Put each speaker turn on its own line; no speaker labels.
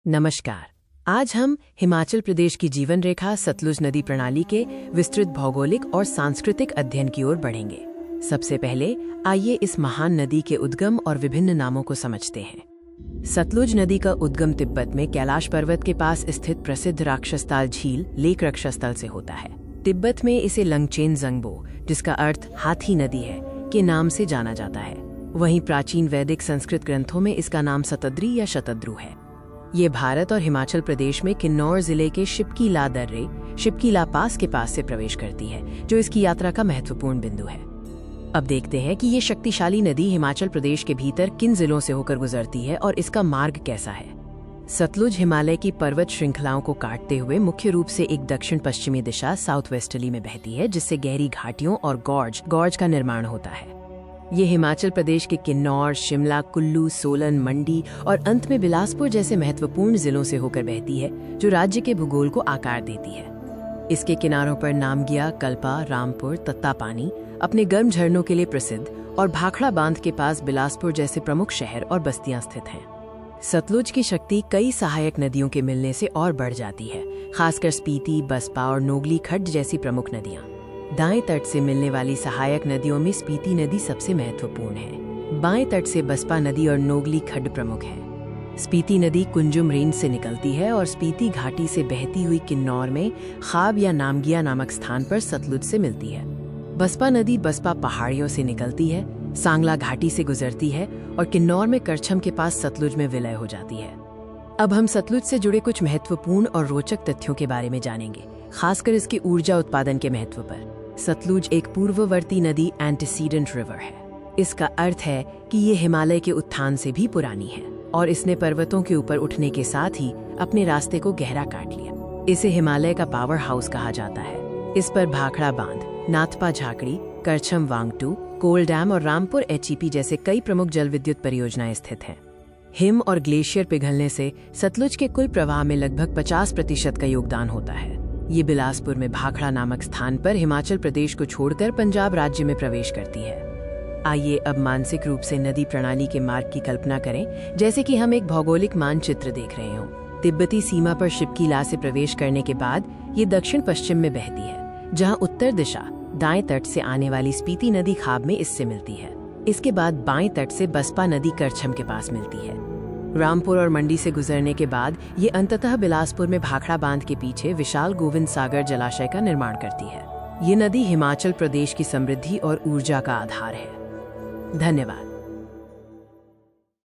नमस्कार। आज हम हिमाचल प्रदेश की जीवन रेखा सतलुज नदी प्रणाली के विस्तृत भौगोलिक और सांस्कृतिक अध्ययन की ओर बढ़ेंगे। सबसे पहले आइए इस महान नदी के उद्गम और विभिन्न नामों को समझते हैं। सतलुज नदी का उद्गम तिब्बत में कैलाश पर्वत के पास स्थित प्रसिद्ध राक्षसताल झील लेक रक्षस्थल से होता है। तिब्बत में इसे लंगचेन जंगबो, जिसका अर्थ हाथी नदी है, के नाम से जाना जाता है। वहीं प्राचीन वैदिक संस्कृत ग्रंथों में इसका नाम सतद्री या शतद्रु है। ये भारत और हिमाचल प्रदेश में किन्नौर जिले के शिपकीला दर्रे, शिपकीला पास के पास से प्रवेश करती है, जो इसकी यात्रा का महत्वपूर्ण बिंदु है। अब देखते हैं कि ये शक्तिशाली नदी हिमाचल प्रदेश के भीतर किन जिलों से होकर गुजरती है और इसका मार्ग कैसा है। सतलुज हिमालय की पर्वत श्रृंखलाओं को काटते हुए मुख्य रूप से एक दक्षिण पश्चिमी दिशा साउथ वेस्टर्ली में बहती है, जिससे गहरी घाटियों और गॉर्ज का निर्माण होता है। ये हिमाचल प्रदेश के किन्नौर, शिमला, कुल्लू, सोलन, मंडी और अंत में बिलासपुर जैसे महत्वपूर्ण जिलों से होकर बहती है, जो राज्य के भूगोल को आकार देती है। इसके किनारों पर नामगिया, कल्पा, रामपुर, तत्तापानी अपने गर्म झरनों के लिए प्रसिद्ध और भाखड़ा बांध के पास बिलासपुर जैसे प्रमुख शहर और बस्तियां स्थित हैं। सतलुज की शक्ति कई सहायक नदियों के मिलने से और बढ़ जाती है, खासकर स्पीति, बसपा और नोगली खड्ड जैसी प्रमुख नदियां। दाएं तट से मिलने वाली सहायक नदियों में स्पीति नदी सबसे महत्वपूर्ण है। बाएं तट से बसपा नदी और नोगली खड्ड प्रमुख है। स्पीति नदी कुंजुम रेंज से निकलती है और स्पीति घाटी से बहती हुई किन्नौर में खाब या नामगिया नामक स्थान पर सतलुज से मिलती है। बसपा नदी बसपा पहाड़ियों से निकलती है, सांगला घाटी से गुजरती है और किन्नौर में करछम के पास सतलुज में विलय हो जाती है। अब हम सतलुज से जुड़े कुछ महत्वपूर्ण और रोचक तथ्यों के बारे में जानेंगे, खासकर इसके ऊर्जा उत्पादन के महत्व पर। सतलुज एक पूर्ववर्ती नदी एंटीसीडेंट रिवर है। इसका अर्थ है कि ये हिमालय के उत्थान से भी पुरानी है और इसने पर्वतों के ऊपर उठने के साथ ही अपने रास्ते को गहरा काट लिया। इसे हिमालय का पावर हाउस कहा जाता है। इस पर भाखड़ा बांध, नाथपा झाकड़ी, करछम वांगटू, कोल डैम और रामपुर एचईपी जैसे कई प्रमुख जल विद्युत परियोजनाएं स्थित हैं। हिम और ग्लेशियर पिघलने से सतलुज के कुल प्रवाह में लगभग 50% का योगदान होता है। ये बिलासपुर में भाखड़ा नामक स्थान पर हिमाचल प्रदेश को छोड़कर पंजाब राज्य में प्रवेश करती है। आइए अब मानसिक रूप से नदी प्रणाली के मार्ग की कल्पना करें, जैसे कि हम एक भौगोलिक मानचित्र देख रहे हों। तिब्बती सीमा पर शिपकीला से प्रवेश करने के बाद ये दक्षिण पश्चिम में बहती है, जहां उत्तर दिशा दाएं तट से आने वाली स्पीति नदी खाब में इससे मिलती है। इसके बाद बाएं तट से बसपा नदी करछम के पास मिलती है। रामपुर और मंडी से गुजरने के बाद ये अंततः बिलासपुर में भाखड़ा बांध के पीछे विशाल गोविंद सागर जलाशय का निर्माण करती है। ये नदी हिमाचल प्रदेश की समृद्धि और ऊर्जा का आधार है। धन्यवाद।